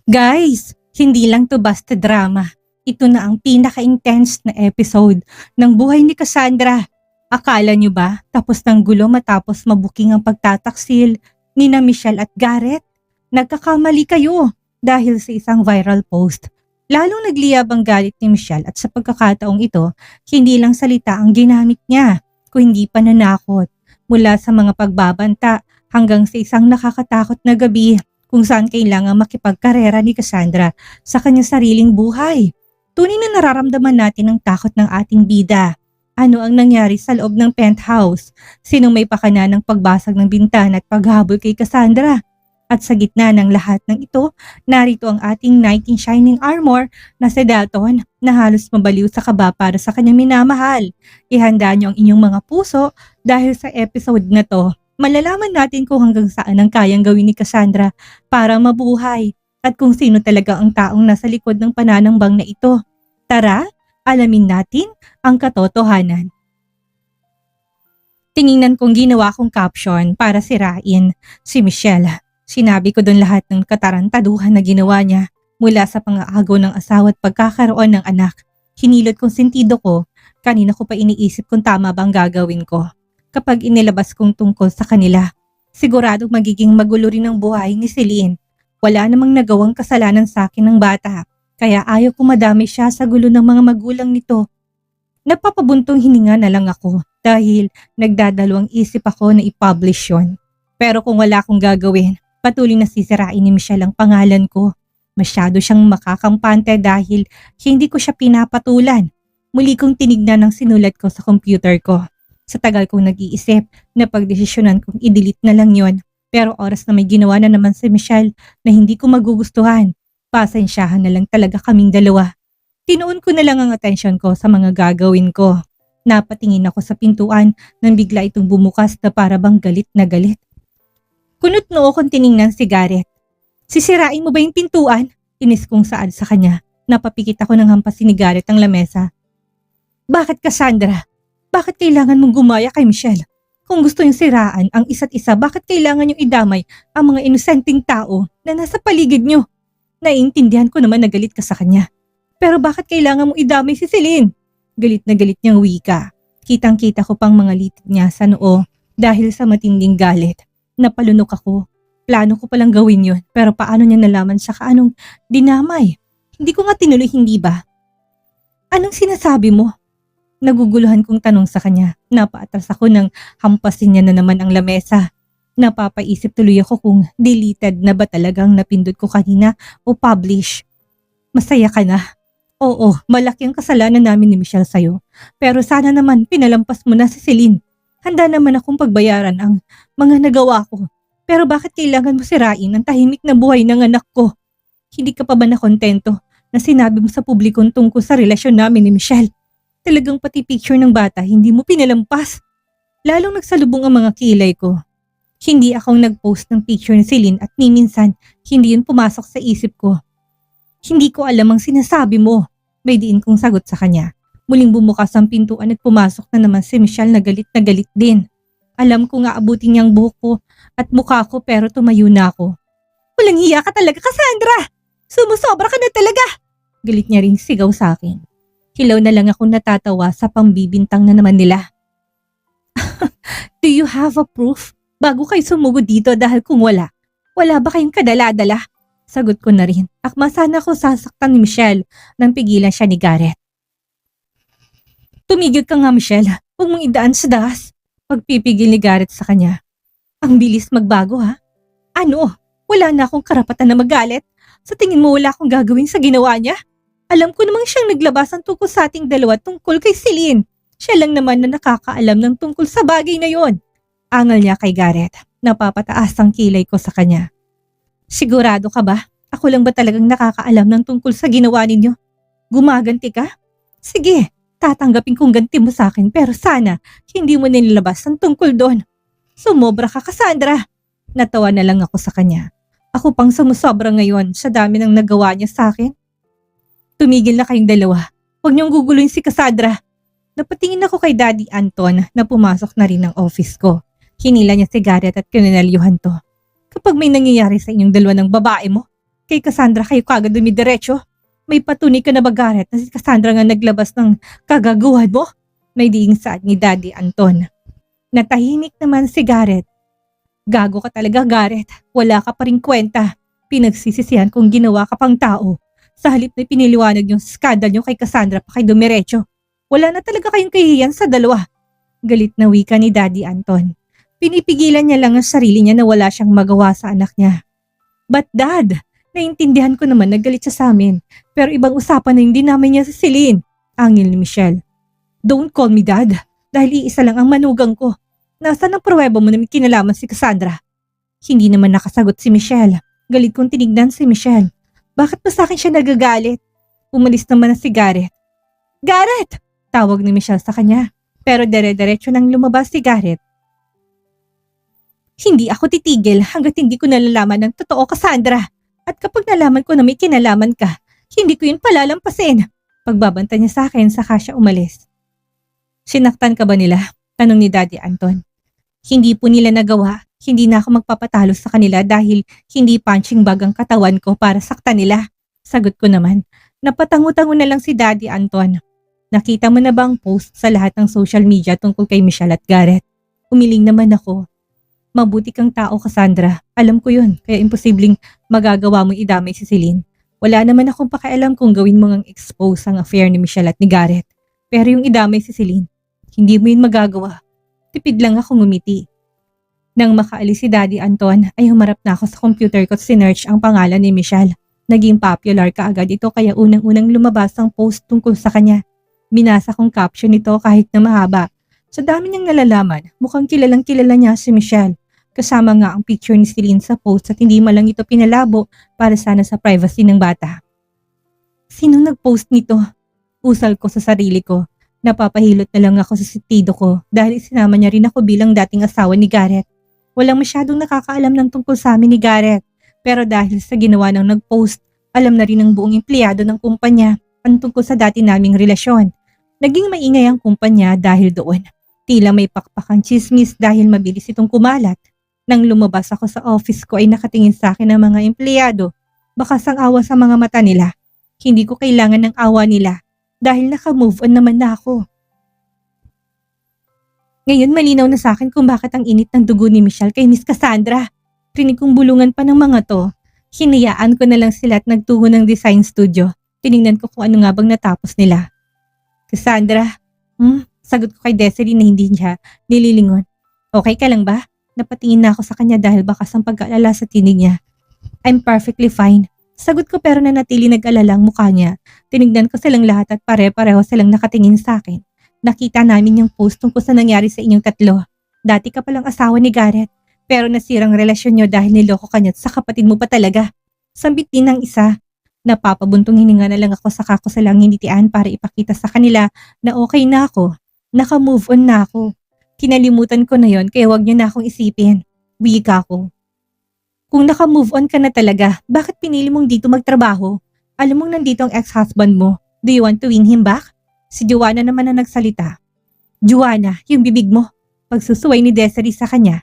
Guys, hindi lang to basta drama. Ito na ang pinaka-intense na episode ng buhay ni Cassandra. Akala nyo ba tapos ng gulo matapos mabuking ang pagtataksil ni na Michelle at Garrett? Nagkakamali kayo dahil sa isang viral post. Lalong nagliyab ang galit ni Michelle at sa pagkakataong ito, hindi lang salita ang ginamit niya, kundi pananakot. Mula sa mga pagbabanta hanggang sa isang nakakatakot na gabi kung saan kailangan makipagkarera ni Cassandra sa kanyang sariling buhay. Tunay na nararamdaman natin ang takot ng ating bida. Ano ang nangyari sa loob ng penthouse? Sinong may pakana ng pagbasag ng bintana at paghabol kay Cassandra? At sa gitna ng lahat ng ito, narito ang ating knight in shining armor na si Dalton na halos mabaliw sa kaba para sa kanyang minamahal. Ihanda niyo ang inyong mga puso dahil sa episode na to, malalaman natin kung hanggang saan ang kayang gawin ni Cassandra para mabuhay at kung sino talaga ang taong nasa likod ng pananambang na ito. Tara, alamin natin ang katotohanan. Tiningnan kong ginawa kong caption para sirain si Michelle. Sinabi ko doon lahat ng katarantaduhan na ginawa niya mula sa pang-aagaw ng asawa at pagkakaroon ng anak. Hinilot kong sentido ko, kanina ko pa iniisip kung tama bang gagawin ko. Kapag inilabas kong tungkol sa kanila, siguradong magiging magulo rin ang buhay ni Celine. Wala namang nagawang kasalanan sa akin ng bata, kaya ayaw ko madami siya sa gulo ng mga magulang nito. Napapabuntong hininga na lang ako dahil nagdadalawang isip ako na i-publish yon. Pero kung wala akong gagawin, patuloy na sisirain ni Michelle ang pangalan ko. Masyado siyang makakampante dahil hindi ko siya pinapatulan. Muli kong tinignan ang sinulat ko sa computer ko. Sa tagal kong nag-iisip na pagdesisyonan kong i-delete na lang yon. Pero oras na may ginawa na naman si Michelle na hindi ko magugustuhan. Pasensyahan na lang talaga kaming dalawa. Tinuon ko na lang ang atensyon ko sa mga gagawin ko. Napatingin ako sa pintuan nang bigla itong bumukas na para bang galit na galit. Kunot noo kong tiningnan si Garrett. Sisirain mo ba yung pintuan? Inis kong saad sa kanya. Napapikit ako ng hampas ni Garrett ang lamesa. Bakit Cassandra? Bakit kailangan mong gumaya kay Michelle? Kung gusto yung siraan ang isa't isa, bakit kailangan yung idamay ang mga inosenteng tao na nasa paligid nyo? Naiintindihan ko naman na galit ka sa kanya. Pero bakit kailangan mong idamay si Celine? Galit na galit niyang wika. Kitang-kita ko pang mga litig niya sa noo dahil sa matinding galit. Napalunok ako. Plano ko palang gawin yun, pero paano niya nalaman siya kaanong dinamay? Hindi ko nga tinuloy, hindi ba? Anong sinasabi mo? Naguguluhan kong tanong sa kanya. Napaatras ako nang hampasin niya na naman ang lamesa. Napapaisip tuloy ako kung deleted na ba talagang napindot ko kanina o publish. Masaya ka na? Oo, malaki ang kasalanan namin ni Michelle sa'yo. Pero sana naman pinalampas mo na si Celine. Handa naman akong pagbayaran ang mga nagawa ko. Pero bakit kailangan mo sirain ang tahimik na buhay ng anak ko? Hindi ka pa ba nakontento na sinabi mo sa publiko tungkol sa relasyon namin ni Michelle? Talagang pati picture ng bata hindi mo pinalampas. Lalong nagsalubong ang mga kilay ko. Hindi akong nag-post ng picture ni Celine at ni minsan hindi yun pumasok sa isip ko. Hindi ko alam ang sinasabi mo. May diin kong sagot sa kanya. Muling bumukas ang pintuan at pumasok na naman si Michelle na galit din. Alam ko nga abutin niyang buhok ko at mukha ko pero tumayo na ako. Walang hiya ka talaga, Cassandra! Sumusobra ka na talaga! Galit niya ring sigaw sa akin. Hilaw na lang ako natatawa sa pambibintang na naman nila. Do you have a proof? Bago kayo sumugod dito dahil kung wala ba kayong kadala-dala? Sagot ko na rin. Akma sana ko sasaktan ni Michelle nang pigilan siya ni Garrett. Tumigil ka nga Michelle, huwag mong idaan sa dahas. Pagpipigil ni Garrett sa kanya. Ang bilis magbago ha? Ano? Wala na akong karapatan na magalit? Sa tingin mo wala akong gagawin sa ginawa niya? Alam ko namang siyang naglabasan tungkol sa ating dalawa tungkol kay Celine. Siya lang naman na nakakaalam ng tungkol sa bagay na yon. Angal niya kay Garrett. Napapataas ang kilay ko sa kanya. Sigurado ka ba? Ako lang ba talagang nakakaalam ng tungkol sa ginawa ninyo? Gumaganti ka? Sige. Tatanggapin kong ganti mo sa akin pero sana hindi mo nilabas ang tungkol doon. Sumobra ka Cassandra. Natawa na lang ako sa kanya. Ako pang sumusobra ngayon sa dami ng nagawa niya sa akin. Tumigil na kayong dalawa. Huwag niyong guguluhin si Cassandra. Napatingin ako kay Daddy Anton na pumasok na rin ng office ko. Hinila niya si Garrett at kinanelyuhan to. Kapag may nangyayari sa inyong dalawa ng babae mo, Kay Cassandra kayo kagad dumidiretso? May patunay ka na ba, Garrett, na si Cassandra nga naglabas ng kagaguhan mo? May diing saad ni Daddy Anton. Natahimik naman si Garrett. Gago ka talaga, Garrett. Wala ka pa rin kwenta. Pinagsisisihan kung ginawa ka pang tao. Sa halip na piniliwanag yung skandal nyo kay Cassandra pa kay dumiretso. Wala na talaga kayong kahihiyan sa dalawa. Galit na wika ni Daddy Anton. Pinipigilan niya lang ang sarili niya na wala siyang magawa sa anak niya. But Dad, naiintindihan ko naman na galit siya sa amin. Pero ibang usapan na hindi namin niya si Celine. Angil ni Michelle. Don't call me Dad. Dahil iisa lang ang manugang ko. Nasaan ang pruweba mo na may kinalaman si Cassandra? Hindi naman nakasagot si Michelle. Galit kong tinignan si Michelle. Bakit pa sa akin siya nagagalit? Umalis naman na si Garrett. Garrett! Tawag ni Michelle sa kanya. Pero dere-derecho nang lumabas si Garrett. Hindi ako titigil hanggat hindi ko nalalaman ng totoo, Cassandra. At kapag nalaman ko na may kinalaman ka, hindi ko yun palalampasin. Pagbabanta niya sa akin saka siya umalis. Sinaktan ka ba nila? Tanong ni Daddy Anton. Hindi po nila nagawa. Hindi na ako magpapatalo sa kanila dahil hindi punching bag ang katawan ko para saktan nila. Sagot ko naman. Napatango-tango na lang si Daddy Anton. Nakita mo na ba ang post sa lahat ng social media tungkol kay Michelle at Garrett? Umiling naman ako. Mabuti kang tao, Cassandra. Alam ko yun, kaya imposibleng magagawa mong idamay si Celine. Wala naman akong pakialam kung gawin mo ngang expose ang affair ni Michelle at ni Garrett. Pero yung idamay si Celine, hindi mo yun magagawa. Tipid lang akong ngumiti. Nang makaalis si Daddy Anton ay humarap na ako sa computer ko at sinearch ang pangalan ni Michelle. Naging popular kaagad ito kaya unang-unang lumabas ang post tungkol sa kanya. Binasa kong caption nito kahit na mahaba. Sa dami niyang nalalaman, mukhang kilalang kilala niya si Michelle. Kasama nga ang picture ni Celine sa post at hindi man lang ito pinalabo para sana sa privacy ng bata. Sino nag-post nito? Usal ko sa sarili ko. Napapahilot na lang ako sa sentido ko dahil isinama niya rin ako bilang dating asawa ni Garrett. Walang masyadong nakakaalam ng tungkol sa amin ni Garrett. Pero dahil sa ginawa ng nag-post, alam na rin ng buong empleyado ng kumpanya ang tungkol sa dati naming relasyon. Naging maingay ang kumpanya dahil doon. Tila may pakpakang chismis dahil mabilis itong kumalat. Nang lumabas ako sa office ko ay nakatingin sa akin ang mga empleyado. Baka sang awa sa mga mata nila. Hindi ko kailangan ng awa nila dahil naka-move on naman na ako. Ngayon malinaw na sa akin kung bakit ang init ng dugo ni Michelle kay Miss Cassandra. Rinig kong bulungan pa ng mga to. Hinayaan ko na lang sila at nagtungo ng design studio. Tiningnan ko kung ano nga bang natapos nila. Cassandra, sagot ko kay Desiree na hindi niya nililingon. Okay ka lang ba? Napatingin na ako sa kanya dahil bakas ang pag-aalala sa tinig niya. I'm perfectly fine. Sagot ko pero nanatili nag-alala ang mukha niya. Tinignan ko silang lahat at pare-pareho silang nakatingin sa akin. Nakita namin yung post tungkol sa nangyari sa inyong tatlo. Dati ka palang asawa ni Garrett, pero nasirang relasyon niyo dahil niloko ka niya at sa kapatid mo pa talaga. Sambit din ng isa. Napapabuntong hininga na lang ako saka ko silang hinitian para ipakita sa kanila na okay na ako. Naka-move on na ako. Kinalimutan ko na yon kaya wag niyo na akong isipin. Wika ko. Kung naka-move on ka na talaga, bakit pinili mong dito magtrabaho? Alam mong nandito ang ex-husband mo. Do you want to win him back? Si Joanna naman na nagsalita. Joanna, yung bibig mo. Pagsusuway ni Desiree sa kanya.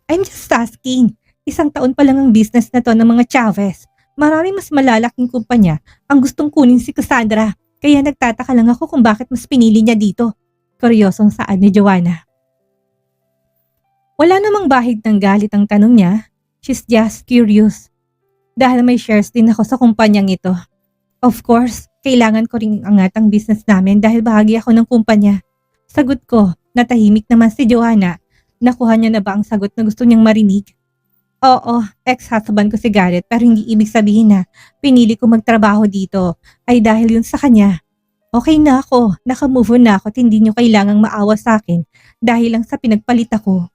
I'm just asking. 1 taon pa lang ang business na to ng mga Chavez. Maraming mas malalaking kumpanya ang gustong kunin si Cassandra. Kaya nagtataka lang ako kung bakit mas pinili niya dito. Kuryosong saan ni Joanna. Wala namang bahid ng galit ang tanong niya. She's just curious. Dahil may shares din ako sa kumpanyang ito. Of course, kailangan ko ring angat ang business namin dahil bahagi ako ng kumpanya. Sagot ko, natahimik naman si Joanna. Nakuha niya na ba ang sagot na gusto niyang marinig? Oo, ex-husband ko si Garrett pero hindi ibig sabihin na pinili ko magtrabaho dito ay dahil yun sa kanya. Okay na ako, naka-move on na ako at hindi niyo kailangang maawa sa akin dahil lang sa pinagpalit ako.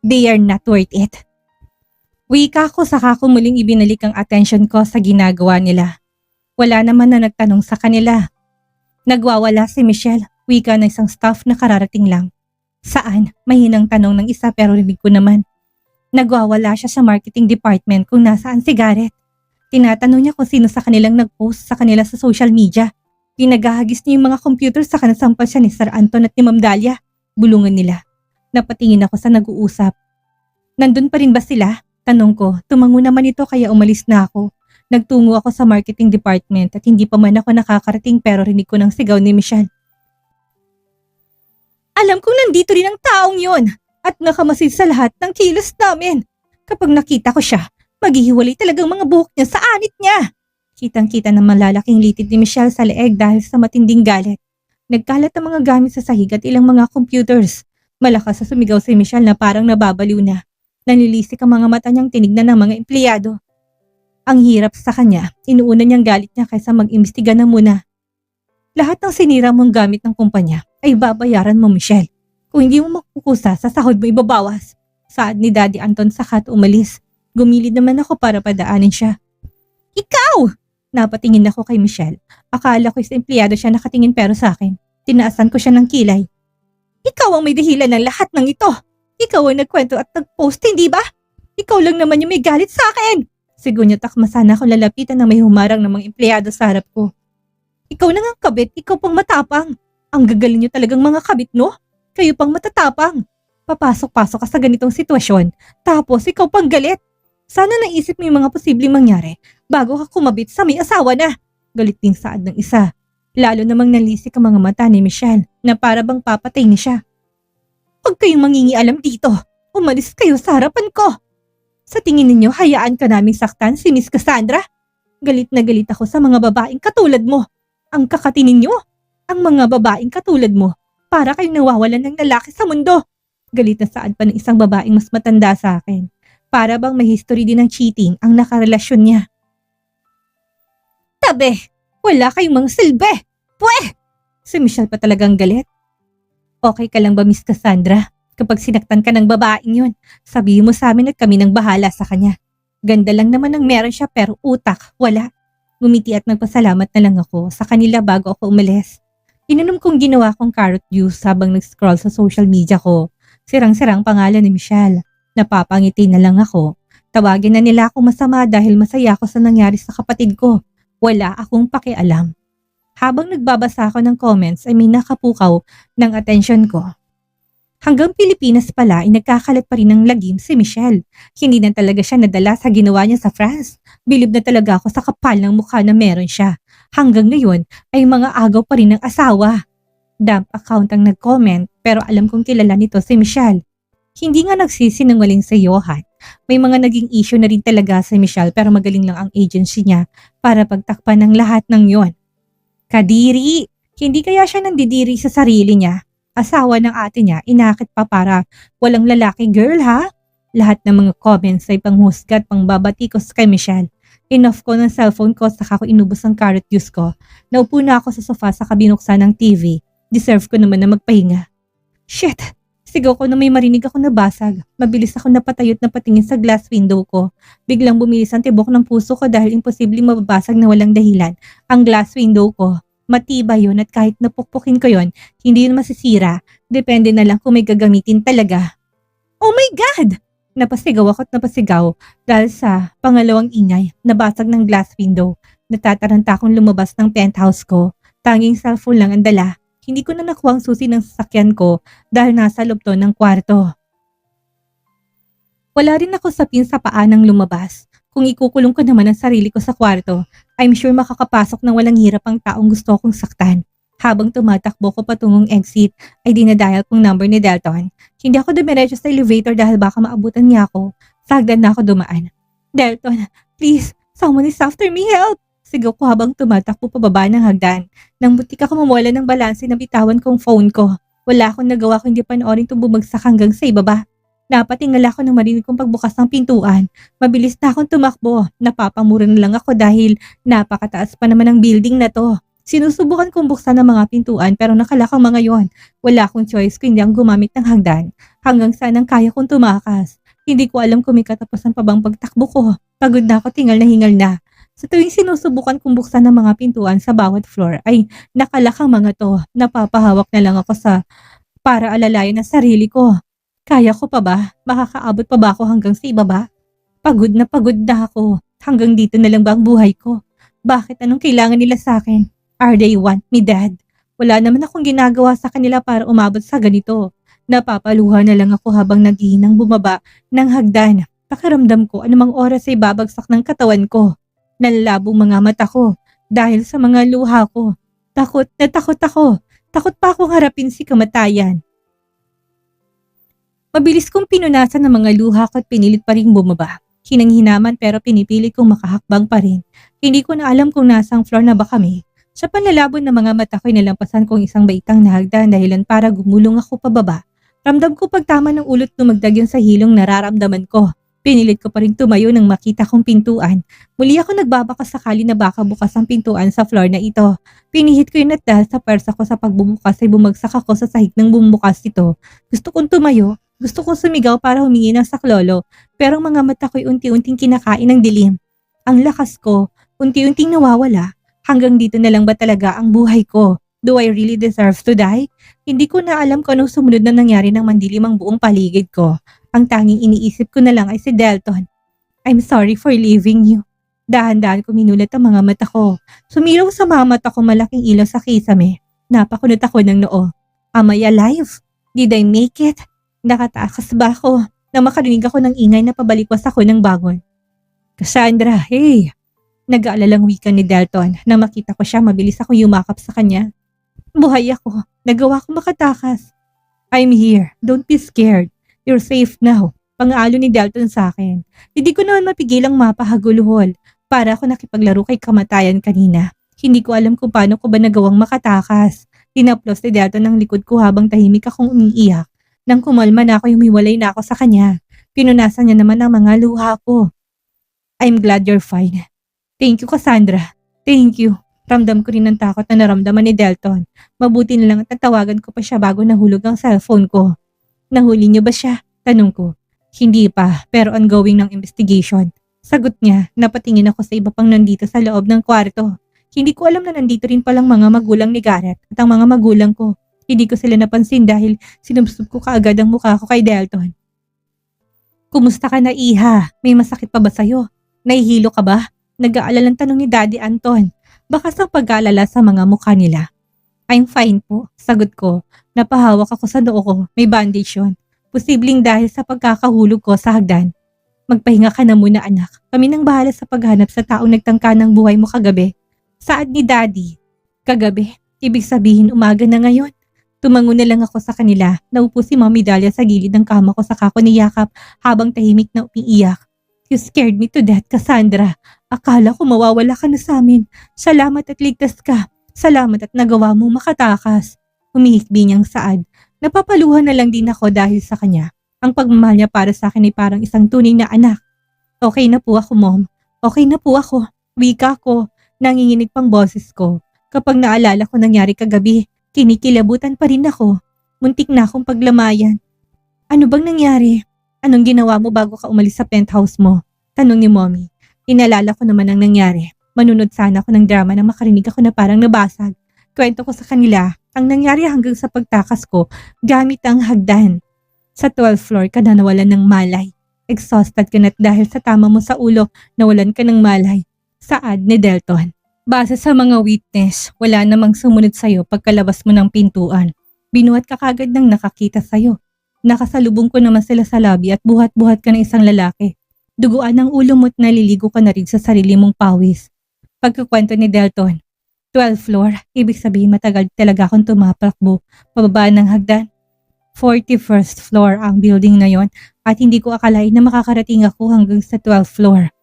They are not worth it. Wika ko saka ko muling ibinalik ang attention ko sa ginagawa nila. Wala naman na nagtanong sa kanila. Nagwawala si Michelle, wika na isang staff na kararating lang. Saan? Mahinang tanong ng isa pero rinig ko naman. Nagwawala siya sa marketing department kung nasaan si Garrett. Tinatanong niya kung sino sa kanilang nag-post sa kanila sa social media. Pinagahagis niya yung mga computer sa kanasampal siya ni Sir Anton at ni Ma'am Dahlia. Bulungan nila. Napatingin ako sa nag-uusap. Nandun pa rin ba sila? Tanong ko, tumango naman ito kaya umalis na ako. Nagtungo ako sa marketing department at hindi pa man ako nakakarating pero rinig ko ng sigaw ni Michelle. Alam kong nandito rin ang taong yon at nakamasid sa lahat ng kilos namin. Kapag nakita ko siya, maghihiwalay talagang mga buhok niya sa anit niya. Kitang-kita ng malalaking litid ni Michelle sa leeg dahil sa matinding galit. Nagkalat ang mga gamit sa sahig at ilang mga computers. Malakas sa sumigaw si Michelle na parang nababaliw na. Nanilisik ang mga mata niyang tinignan ng mga empleyado. Ang hirap sa kanya, inuuna niyang galit niya kaysa mag-imbestiga na muna. Lahat ng sinira mong gamit ng kumpanya ay babayaran mo, Michelle. Kung hindi mo makukusa, sa sahod mo ibabawas. Saad ni Daddy Anton saka umalis. Gumilid naman ako para padaanin siya. Ikaw! Napatingin ako kay Michelle. Akala ko sa empleyado siya nakatingin pero sa akin. Tinaasan ko siya ng kilay. Ikaw ang may dahilan ng lahat ng ito. Ikaw ang nagkwento at nagpost, hindi ba? Ikaw lang naman yung may galit sa akin. Sigunyo takma sana ako lalapitan ng may humarang ng mga empleyado sa harap ko. Ikaw na nga kabit, ikaw pang matapang. Ang gagaling niyo talagang mga kabit, no? Kayo pang matatapang. Papasok-pasok ka sa ganitong sitwasyon, tapos ikaw pang galit. Sana naisip mo yung mga posibleng mangyari bago ka kumabit sa may asawa na. Galit din saad ng isa. Lalo namang nalisik ang mga mata ni Michelle na para bang papatay ni siya. Huwag kayong mangingialam dito. Umalis kayo sa harapan ko. Sa tingin ninyo, hayaan ka naming saktan si Miss Cassandra? Galit na galit ako sa mga babaeng katulad mo. Ang kakati ninyo, ang mga babaeng katulad mo, para kayong nawawalan ng lalaki sa mundo. Galit na saad pa ng isang babaeng mas matanda sa akin. Para bang may history din ng cheating ang nakarelasyon niya. Tabi, wala kayong mga silbi. Pweh! Si Michelle pa talagang galit. Okay ka lang ba, Miss Cassandra? Kapag sinaktan ka ng babaeng yun, sabihin mo sa amin at kami nang bahala sa kanya. Ganda lang naman ang meron siya pero utak, wala. Ngumiti at nagpasalamat na lang ako sa kanila bago ako umalis. Ininom kong ginawa kong carrot juice habang nag-scroll sa social media ko. Sirang-sirang pangalan ni Michelle. Napapangiti na lang ako. Tawagin na nila ako masama dahil masaya ako sa nangyari sa kapatid ko. Wala akong pakialam. Habang nagbabasa ako ng comments ay may nakapukaw ng atensyon ko. Hanggang Pilipinas pala ay nagkakalat pa rin ng lagim si Michelle. Hindi na talaga siya nadala sa ginawa niya sa France. Bilib na talaga ako sa kapal ng mukha na meron siya. Hanggang ngayon ay mga agaw pa rin ng asawa. Dump account ang nag-comment pero alam kong kilala nito si Michelle. Hindi nga nagsisinungaling si Johan. May mga naging issue na rin talaga si Michelle pero magaling lang ang agency niya para pagtakpan ng lahat ng yon. Kadiri! Hindi kaya siya nandidiri sa sarili niya. Asawa ng ate niya, inakit pa para walang lalaki girl ha? Lahat ng mga comments ay panghusga at pangbabatikos kay Michelle. Enough ko ng cellphone ko saka ko inubos ang carrot juice ko. Naupo na ako sa sofa saka binuksan ng TV. Deserve ko naman na magpahinga. Shit! Sigaw ko na may marinig ako na basag. Mabilis ako napatayot na patingin sa glass window ko. Biglang bumilis ang tibok ng puso ko dahil imposibleng mababasag na walang dahilan ang glass window ko. Matibay yun at kahit napukpukin ko yon, hindi yun masisira. Depende na lang kung may gagamitin talaga. Oh my God! Napasigaw ako at napasigaw dahil sa pangalawang ingay, nabasag ng glass window. Natataranta akong lumabas ng penthouse ko. Tanging cellphone lang ang dala. Hindi ko na nakuha ang susi ng sasakyan ko dahil nasa loob to ng kwarto. Wala rin ako sapin sa paa nang lumabas. Kung ikukulong ko naman ang sarili ko sa kwarto, I'm sure makakapasok ng walang hirap ang taong gusto kong saktan. Habang tumatakbo ko patungong exit, ay dinadial kong number ni Delton. Hindi ako dumiretso sa elevator dahil baka maabutan niya ako. Sa hagdan na ako dumaan. Delton, please, someone is after me, help! Sigaw ko habang tumatakbo pababa ng hagdan. Nang butik ako mawala ng balanse na bitawan kong phone ko. Wala akong nagawa kundi panoorin itong bumagsak hanggang sa ibaba. Napatingala ako nang marinig kong pagbukas ng pintuan. Mabilis na akong tumakbo. Napapamura na lang ako dahil napakataas pa naman ang building na to. Sinusubukan kong buksan ang mga pintuan pero nakalakang mga yon. Wala akong choice kundi ang gumamit ng hagdan. Hanggang saan ang kaya kong tumakas. Hindi ko alam kung may katapusan pa bang pagtakbo ko. Pagod na ako, tingal na hingal na. Sa tuwing sinusubukan kong buksan ang mga pintuan sa bawat floor ay nakalakang mga to. Napapahawak na lang ako sa para alalayan ang sarili ko. Kaya ko pa ba? Makakaabot pa ba ako hanggang sa ibaba? Pagod na ako. Hanggang dito na lang ba ang buhay ko? Bakit anong kailangan nila sa akin? Are they want me dead? Wala naman akong ginagawa sa kanila para umabot sa ganito. Napapaluha na lang ako habang naghihinang bumaba ng hagdan. Pakiramdam ko anumang oras ay babagsak ng katawan ko. Nanlalabong mga mata ko dahil sa mga luha ko. Takot na takot ako. Takot pa akong harapin si kamatayan. Mabilis kong pinunasan ng mga luha ko at pinilit pa rin bumaba. Hinang-hinaman pero pinipilit kong makahakbang pa rin. Hindi ko na alam kung nasang floor na ba kami. Sa panlalabon ng mga mata ko'y nalampasan kong isang baitang na hagdan dahilan para gumulong ako pababa. Ramdam ko pagtama ng ulot lumagdag yun sa hilong nararamdaman ko. Pinilit ko pa rin tumayo nang makita kong pintuan. Muli ako nagbabaka sakali na baka bukas ang pintuan sa floor na ito. Pinihit ko yun at dahil sa persa ko sa pagbubukas ay bumagsak ako sa sahig ng bumubukas ito. Gusto kong tumayo. Gusto kong sumigaw para humingi ng saklolo, pero ang mga mata ko'y unti-unting kinakain ng dilim. Ang lakas ko, unti-unting nawawala, hanggang dito na lang ba talaga ang buhay ko? Do I really deserve to die? Hindi ko na alam kung anong sumunod na nangyari ng mandilim ang buong paligid ko. Ang tanging iniisip ko na lang ay si Delton. I'm sorry for leaving you. Dahan-dahan ko minulat ang mga mata ko. Sumilaw sa mga mata ko malaking ilaw sa kisame. Napakunot ako ng noo. Am I alive? Did I make it? Nakatakas ba ako na makarinig ako ng ingay na pabalikwas ako ng bangon? Cassandra, hey! Nag-aalalang wika ni Delton. Na makita ko siya, mabilis ako yumakap sa kanya. Buhay ako. Nagawa ko makatakas. I'm here. Don't be scared. You're safe now. Pang-aalo ni Delton sa akin. Hindi ko naman mapigilang mapahaguluhol para ako nakipaglaro kay kamatayan kanina. Hindi ko alam kung paano ko ba nagawang makatakas. Tinaplos ni Delton ang likod ko habang tahimik akong umiiyak. Nang kumalma na ako, humiwalay na ako sa kanya. Pinunasan niya naman ang mga luha ko. I'm glad you're fine. Thank you, Cassandra. Thank you. Ramdam ko rin ang takot na naramdaman ni Delton. Mabuti na lang at natawagan ko pa siya bago nahulog ang cellphone ko. Nahuli niyo ba siya? Tanong ko. Hindi pa, pero ongoing ng investigation. Sagot niya, napatingin ako sa iba pang nandito sa loob ng kwarto. Hindi ko alam na nandito rin palang mga magulang ni Garrett at ang mga magulang ko. Hindi ko sila napansin dahil sinubsob ko kaagad ang mukha ko kay Delton. Kumusta ka na, Iha? May masakit pa ba sa'yo? Nahihilo ka ba? Nag-aalalang tanong ni Daddy Anton. Bakas ang pag-aalala sa mga mukha nila. I'm fine po, sagot ko. Napahawak ako sa noo ko, may bandage yun. Posibleng dahil sa pagkakahulog ko sa hagdan. Magpahinga ka na muna, anak. Kami nang bahala sa paghanap sa taong nagtangka ng buhay mo kagabi. Saad ni Daddy? Kagabi? Ibig sabihin umaga na ngayon? Tumango na lang ako sa kanila. Naupo si Mommy Dahlia sa gilid ng kama ko saka ko niyakap habang tahimik na umiiyak. You scared me to death, Cassandra. Akala ko mawawala ka na sa amin. Salamat at ligtas ka. Salamat at nagawa mong makatakas. Humihikbi niyang saad. Napapaluhan na lang din ako dahil sa kanya. Ang pagmamahal niya para sa akin ay parang isang tunay na anak. Okay na po ako, Mom. Okay na po ako. Wika ko. Nanginginig pang boses ko. Kapag naalala ko nangyari kagabi, kinikilabutan pa rin ako. Muntik na akong paglamayan. Ano bang nangyari? Anong ginawa mo bago ka umalis sa penthouse mo? Tanong ni Mommy. Inalala ko naman ang nangyari. Manunod sana ako ng drama na makarinig ako na parang nabasag. Kwento ko sa kanila ang nangyari hanggang sa pagtakas ko gamit ang hagdan. Sa 12th floor ka na nawalan ng malay. Exhausted ka na dahil sa tama mo sa ulo nawalan ka ng malay. Saad ni Delton. Base sa mga witness, wala namang sumunod sa'yo pagkalabas mo ng pintuan. Binuhat ka kagad ng nakakita sa'yo. Nakasalubong ko naman sila sa lobby at buhat-buhat ka ng isang lalaki. Duguan ang ulo mo at naliligo ka na rin sa sarili mong pawis. Pagkukwento ni Delton. 12th floor, ibig sabihin matagal talaga akong tumapakbo pababa ng hagdan. 41st floor ang building na yon at hindi ko akalain na makakarating ako hanggang sa 12th floor.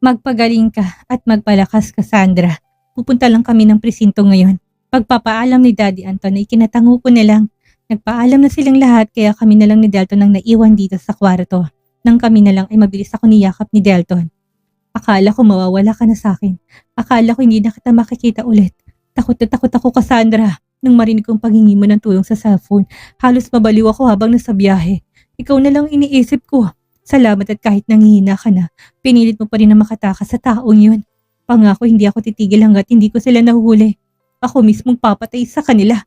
Magpagaling ka at magpalakas, Cassandra. Pupunta lang kami ng presinto ngayon. Pagpapaalam ni Daddy Anton ay kinatango ko na lang. Nagpaalam na silang lahat kaya kami na lang ni Delton ang naiwan dito sa kwarto. Nang kami na lang ay mabilis ako niyakap ni Delton. Akala ko mawawala ka na sa akin. Akala ko hindi na kita makikita ulit. Takot na takot ako, Cassandra. Nang marinig kong paghingi mo ng tulong sa cellphone, halos mabaliw ako habang nasa biyahe. Ikaw na lang iniisip ko. Salamat at kahit nanghihina ka na, pinilit mo pa rin na makatakas sa taong yun. Pangako hindi ako titigil hanggat hindi ko sila nahuhuli. Ako mismong papatay sa kanila.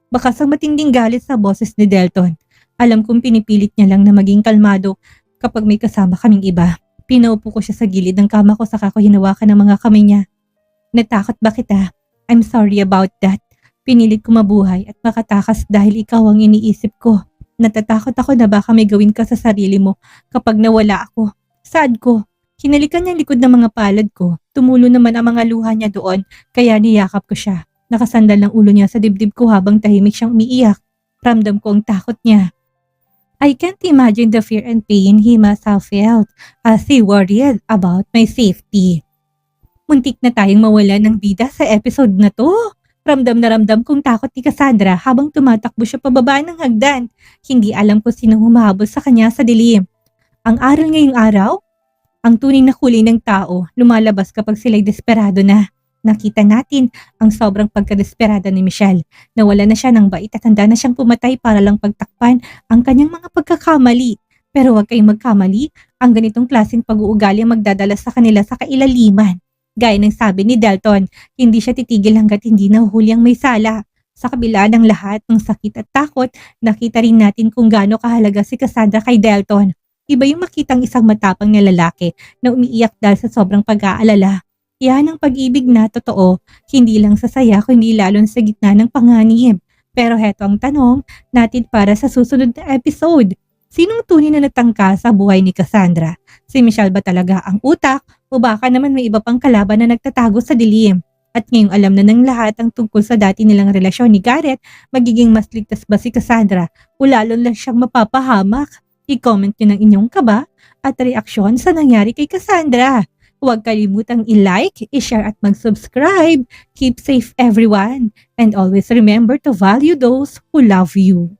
Baka sa matinding galit sa boses ni Delton. Alam kong pinipilit niya lang na maging kalmado kapag may kasama kaming iba. Pinaupo ko siya sa gilid ng kama ko saka ko hinawakan ng mga kamay niya. Natakot ba kita? I'm sorry about that. Pinilit ko mabuhay at makatakas dahil ikaw ang iniisip ko. Natatakot ako na baka may gawin ka sa sarili mo kapag nawala ako. Sad ko. Hinalikan niya ang likod ng mga palad ko. Tumulo naman ang mga luha niya doon, kaya niyakap ko siya. Nakasandal ang ulo niya sa dibdib ko habang tahimik siyang umiiyak. Ramdam ko ang takot niya. I can't imagine the fear and pain he must have felt as he worried about my safety. Muntik na tayong mawala ng bida sa episode na to. Ramdam na ramdam kong takot ni Cassandra habang tumatakbo siya pababa ng hagdan. Hindi alam ko sino humahabol sa kanya sa dilim. Ang aral ngayong araw? Ang tunay na kulay ng tao lumalabas kapag sila'y desperado na. Nakita natin ang sobrang pagkadesperada ni Michelle. Nawala na siya ng bait at handa na siyang pumatay para lang pagtakpan ang kanyang mga pagkakamali. Pero huwag kayong magkamali, ang ganitong klaseng pag-uugali ang magdadala sa kanila sa kailaliman. Gaya ng sabi ni Dalton, hindi siya titigil hanggat hindi nahuhuli ang may sala. Sa kabila ng lahat ng sakit at takot, nakita rin natin kung gaano kahalaga si Cassandra kay Dalton. Iba yung makitang isang matapang na lalaki na umiiyak dahil sa sobrang pag-aalala. Yan ang pag-ibig na totoo, hindi lang sa saya kundi lalo sa gitna ng panganib. Pero heto ang tanong natin para sa susunod na episode. Sinong tunay na nagtangka sa buhay ni Cassandra? Si Michelle ba talaga ang utak o baka naman may iba pang kalaban na nagtatago sa dilim? At ngayong alam na ng lahat ang tungkol sa dati nilang relasyon ni Garrett, magiging mas ligtas ba si Cassandra o lalo lang siyang mapapahamak? I-comment nyo ng inyong kaba at reaksyon sa nangyari kay Cassandra. Huwag kalimutang i-like, i-share at mag-subscribe. Keep safe everyone and always remember to value those who love you.